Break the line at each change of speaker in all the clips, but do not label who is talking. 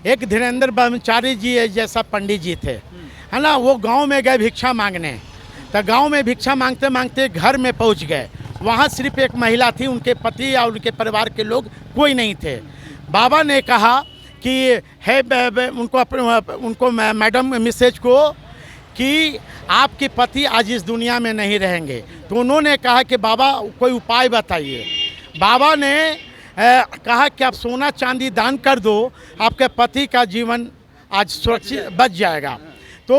एक धीरेन्द्र ब्रह्मचारी जी जैसा पंडित जी थे, है ना। वो गांव में गए भिक्षा मांगने, तो गांव में भिक्षा मांगते मांगते घर में पहुंच गए। वहां सिर्फ एक महिला थी, उनके पति या उनके परिवार के लोग कोई नहीं थे। बाबा ने कहा कि है उनको मैडम मिसेज को कि आपके पति आज इस दुनिया में नहीं रहेंगे। तो उन्होंने कहा कि बाबा कोई उपाय बताइए। बाबा ने कहा कि आप सोना चांदी दान कर दो, आपके पति का जीवन आज सुरक्षित बच जाएगा। तो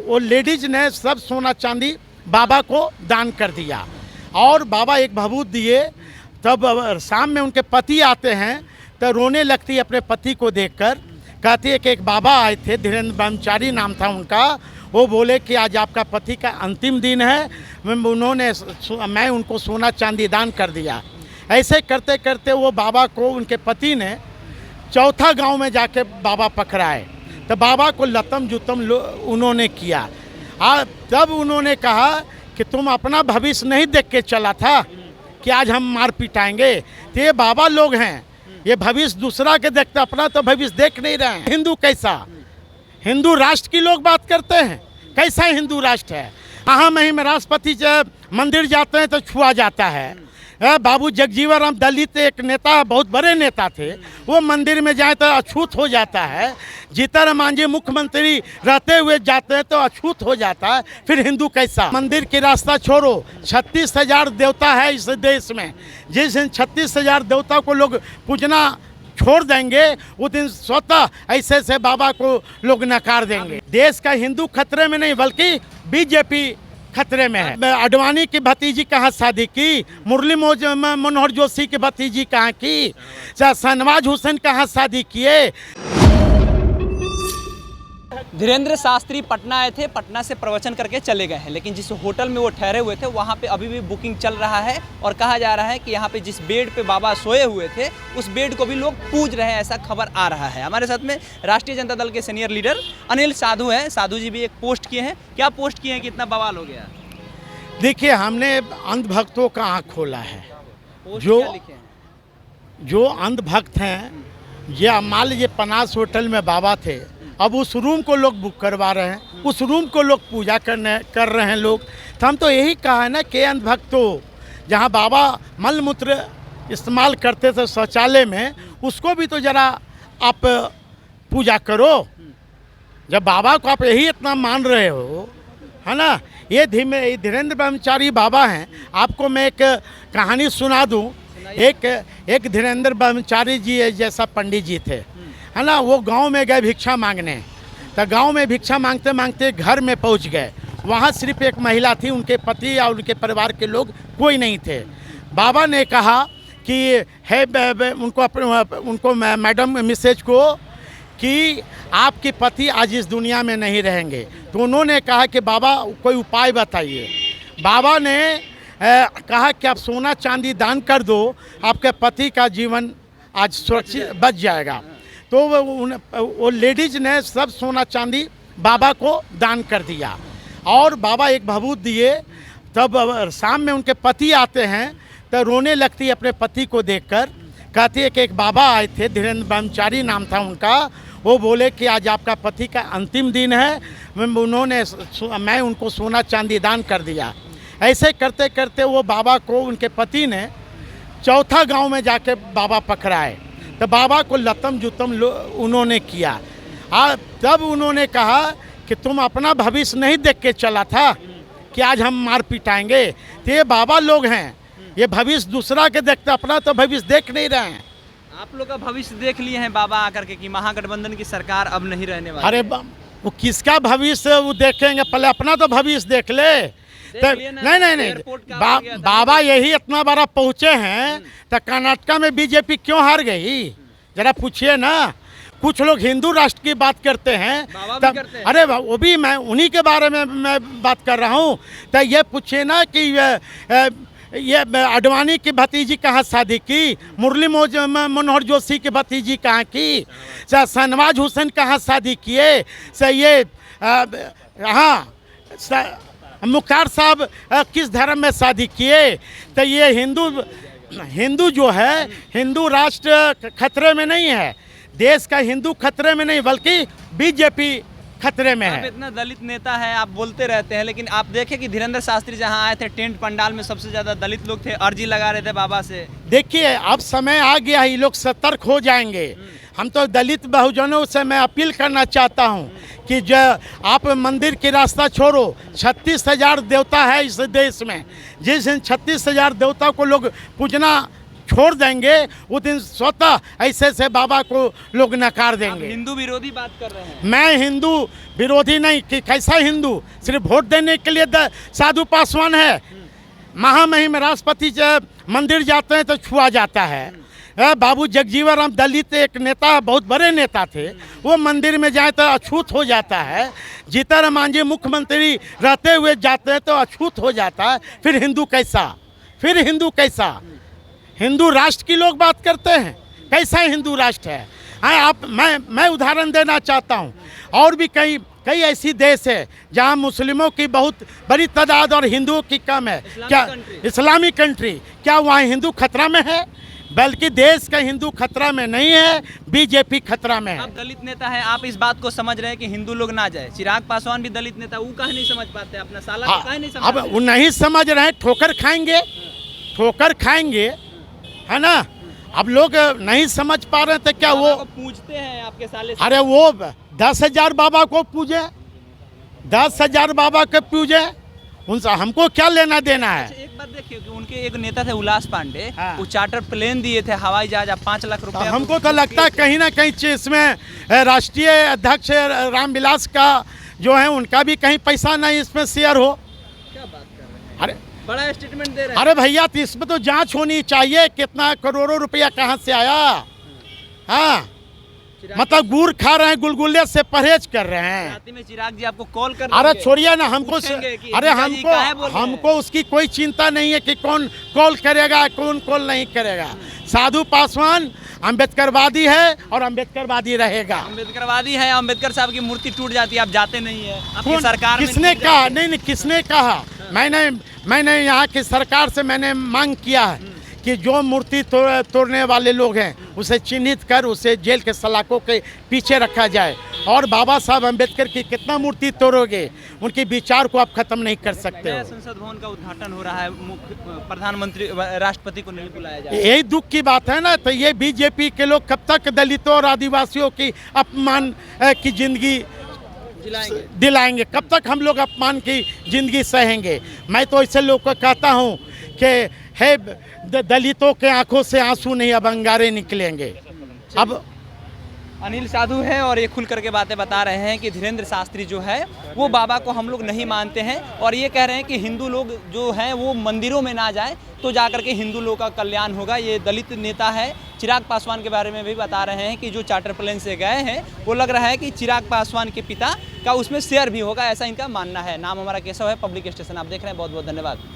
वो लेडीज ने सब सोना चांदी बाबा को दान कर दिया और बाबा एक भभूत दिए। तब शाम में उनके पति आते हैं तो रोने लगती है अपने पति को देखकर। कहती है कि एक बाबा आए थे, धीरेन्द्र ब्रह्मचारी नाम था उनका। वो बोले कि आज आपका पति का अंतिम दिन है, मैं उनको सोना चांदी दान कर दिया। ऐसे करते करते वो बाबा को उनके पति ने चौथा गांव में जाके बाबा पकड़ाए। तो बाबा को लतम जुतम उन्होंने किया। तब उन्होंने कहा कि तुम अपना भविष्य नहीं देख के चला था कि आज हम मार पिटाएंगे। तो ये बाबा लोग हैं, ये भविष्य दूसरा के देखते, अपना तो भविष्य देख नहीं रहे हैं। हिंदू कैसा, हिंदू राष्ट्र की लोग बात करते हैं, कैसा हिंदू राष्ट्र है। हाँ, में राष्ट्रपति मंदिर जाते हैं तो छुआ जाता है। बाबू जगजीवन राम दलित एक नेता, बहुत बड़े नेता थे, वो मंदिर में जाए तो अछूत हो जाता है। जीतन मांझी मुख्यमंत्री रहते हुए जाते हैं तो अछूत हो जाता है। फिर हिंदू कैसा। मंदिर की रास्ता छोड़ो, 36,000 देवता है इस देश में। जिस दिन 36,000 देवता को लोग पूजना छोड़ देंगे, उस दिन स्वतः ऐसे से बाबा को लोग नकार देंगे। देश का हिंदू खतरे में नहीं बल्कि बीजेपी खतरे में है। अडवाणी की भतीजी कहाँ शादी की, मुरली मनोहर जोशी की भतीजी कहाँ की, शहनवाज हुसैन कहाँ शादी किए।
धीरेन्द्र शास्त्री पटना आए थे, पटना से प्रवचन करके चले गए हैं, लेकिन जिस होटल में वो ठहरे हुए थे वहाँ पे अभी भी बुकिंग चल रहा है और कहा जा रहा है कि यहाँ पे जिस बेड पे बाबा सोए हुए थे उस बेड को भी लोग पूज रहे हैं, ऐसा खबर आ रहा है। हमारे साथ में राष्ट्रीय जनता दल के सीनियर लीडर अनिल साधु हैं। साधु जी भी एक पोस्ट किए हैं। क्या पोस्ट किए हैं कि इतना बवाल हो गया?
देखिए, हमने अंधभक्तों का आँख खोला है। जो अंधभक्त हैं, ये मान लीजिए पनास होटल में बाबा थे, अब उस रूम को लोग बुक करवा रहे हैं, उस रूम को लोग पूजा कर रहे हैं लोग। तो हम तो यही कहा है ना कि अंधभक्तों, जहाँ बाबा मल मूत्र इस्तेमाल करते थे शौचालय में, उसको भी तो ज़रा आप पूजा करो। जब बाबा को आप यही इतना मान रहे हो, है ना। ये धीरेन्द्र ब्रह्मचारी बाबा हैं। आपको मैं एक कहानी सुना दूं। एक धीरेन्द्र ब्रह्मचारी जी जैसा पंडित जी थे, है ना। वो गांव में गए भिक्षा मांगने, तो गांव में भिक्षा मांगते मांगते घर में पहुंच गए। वहां सिर्फ एक महिला थी, उनके पति या उनके परिवार के लोग कोई नहीं थे। बाबा ने कहा कि है उनको मैडम मिसेज को कि आपके पति आज इस दुनिया में नहीं रहेंगे। तो उन्होंने कहा कि बाबा कोई उपाय बताइए। बाबा ने कहा कि आप सोना चांदी दान कर दो, आपके पति का जीवन आज सुरक्षित बच जाएगा। तो वो लेडीज ने सब सोना चांदी बाबा को दान कर दिया और बाबा एक भभूत दिए। तब शाम में उनके पति आते हैं तो रोने लगती है अपने पति को देखकर। कहती है कि एक बाबा आए थे, धीरेन्द्र ब्रह्मचारी नाम था उनका। वो बोले कि आज आपका पति का अंतिम दिन है, मैं उनको सोना चांदी दान कर दिया। ऐसे करते करते वो बाबा को उनके पति ने चौथा गांव में जाके बाबा पकड़ाए। तो बाबा को लतम जुतम उन्होंने किया। तब उन्होंने कहा कि तुम अपना भविष्य नहीं देख के चला था कि आज हम मार पिटाएंगे। तो ये बाबा लोग हैं, ये भविष्य दूसरा के देखते, अपना तो भविष्य देख नहीं रहे हैं।
आप लोग का भविष्य देख लिए हैं बाबा आकर के कि महागठबंधन की सरकार अब नहीं रहने वाली।
अरे वो किसका भविष्य वो देखेंगे, पहले अपना तो भविष्य देख ले। नहीं, बाबा यही इतना बड़ा पहुँचे हैं तो कर्नाटक में बीजेपी क्यों हार गई, जरा पूछिए ना। कुछ लोग हिंदू राष्ट्र की बात करते हैं, अरे वो भी मैं उन्हीं के बारे में मैं बात कर रहा हूँ। तो ये पूछिए ना कि ये अडवाणी की भतीजी कहाँ शादी की, मुरली मनोहर जोशी की भतीजी कहाँ की, शहनवाज हुसैन कहाँ शादी किए, ये हाँ मुख्तार साहब किस धर्म में शादी किए। तो ये हिंदू जो है, हिंदू राष्ट्र खतरे में नहीं है। देश का हिंदू खतरे में नहीं बल्कि बीजेपी खतरे में
आप
है।
इतना दलित नेता है, आप बोलते रहते हैं, लेकिन आप देखें कि धीरेन्द्र शास्त्री जहां आए थे टेंट पंडाल में सबसे ज्यादा दलित लोग थे, अर्जी लगा रहे थे बाबा से।
देखिए अब समय आ गया है, ये लोग सतर्क हो जाएंगे। हम तो दलित बहुजनों से मैं अपील करना चाहता हूं कि जो आप मंदिर की रास्ता छोड़ो। 36,000 देवता है इस देश में। जिस दिन 36,000 देवता को लोग पूजना छोड़ देंगे उस दिन स्वतः ऐसे से बाबा को लोग नकार
आप
देंगे।
हिंदू विरोधी बात कर रहे हैं।
मैं हिंदू विरोधी नहीं कि कैसा हिंदू सिर्फ वोट देने के लिए साधु पासवान है। महामहिम राष्ट्रपति जब मंदिर जाते हैं तो छुआ जाता है। बाबू जगजीवन राम दलित एक नेता, बहुत बड़े नेता थे, वो मंदिर में जाए तो अछूत हो जाता है। जीतन मांझी मुख्यमंत्री रहते हुए जाते हैं तो अछूत हो जाता है। फिर हिंदू कैसा, फिर हिंदू कैसा? हिंदू राष्ट्र की लोग बात करते हैं, कैसा हिंदू राष्ट्र है? हाँ आप मैं उदाहरण देना चाहता हूँ। और भी कई ऐसी देश है जहाँ मुस्लिमों की बहुत बड़ी तादाद और हिंदुओं की कम है। क्या इस्लामिक कंट्री, क्या वहाँ हिंदू खतरा में है? बल्कि देश का हिंदू खतरा में नहीं है, बीजेपी खतरा में है।
आप दलित नेता हैं, आप इस बात को समझ रहे हैं कि हिंदू लोग ना जाए। चिराग पासवान भी दलित नेता, वो कहीं नहीं समझ पाते अपना साला को कहीं नहीं समझ।
अब वो नहीं समझ रहे हैं, ठोकर खाएंगे, ठोकर खाएंगे, है ना। अब लोग नहीं समझ पा रहे तो क्या वो
पूछते हैं आपके साले से?
अरे वो 10,000 बाबा को पूजे, 10,000 बाबा को पूजे, उनसे हमको क्या लेना देना है?
एक बात देखिए कि उनके एक नेता थे उल्लास पांडे,
हाँ।
वो चार्टर प्लेन दिए थे, हवाई जहाज, 5 लाख रुपए।
हमको तो लगता है कहीं ना कहीं इसमें राष्ट्रीय अध्यक्ष रामविलास का जो है उनका भी कहीं पैसा नहीं इसमें शेयर हो।
क्या बात कर रहे हैं?
अरे
बड़ा स्टेटमेंट दे रहे हैं।
अरे भैया तो इसमें तो जांच होनी चाहिए, कितना करोड़ों रुपया कहाँ से आया। हाँ मतलब गुड़ खा रहे हैं, गुलगुले से परहेज कर रहे हैं।
रात में चिराग जी आपको कॉल कर
अरे छोड़िए ना, हमको
पूछेंगे कि
अरे
पिताजी काहे बोल रहे हैं?
हमको उसकी कोई चिंता नहीं है कि कौन कॉल करेगा कौन कॉल नहीं करेगा। साधु पासवान अम्बेडकरवादी है और अम्बेडकरवादी रहेगा।
अम्बेडकरवादी है, अम्बेडकर साहब की मूर्ति टूट जाती है, आप जाते नहीं है। आपकी
कौन-
सरकार में
किसने
टूट
कहा?
जाती है।
नहीं किसने कहा? मैंने यहाँ की सरकार से मैंने मांग किया है कि जो मूर्ति तोड़ने वाले लोग हैं उसे चिन्हित कर उसे जेल के सलाखों के पीछे रखा जाए। और बाबा साहब अम्बेडकर की कितना मूर्ति तोड़ोगे, उनके विचार को आप खत्म नहीं कर सकते
नया
हो।
संसद भवन का उद्घाटन हो रहा है, प्रधानमंत्री राष्ट्रपति को नहीं बुलाया जाए।
यही दुख की बात है ना। तो ये बीजेपी के लोग कब तक दलितों और आदिवासियों की अपमान की जिंदगी दिलाएंगे? कब तक हम लोग अपमान की जिंदगी सहेंगे? मैं तो ऐसे लोग को कहता हूँ कि है दलितों के आंखों से आंसू नहीं, अब अंगारे निकलेंगे। अब
अनिल साधु है और ये खुल करके बातें बता रहे हैं कि धीरेन्द्र शास्त्री जो है वो बाबा को हम लोग नहीं मानते हैं, और ये कह रहे हैं कि हिंदू लोग जो हैं वो मंदिरों में ना जाए तो जाकर के हिंदू लोगों का कल्याण होगा। ये दलित नेता है। चिराग पासवान के बारे में भी बता रहे हैं कि जो चार्टर प्लेन से गए हैं वो लग रहा है कि चिराग पासवान के पिता का उसमें शेयर भी होगा, ऐसा इनका मानना है। नाम हमारा केशव है, पब्लिक स्टेशन आप देख रहे हैं। बहुत बहुत धन्यवाद।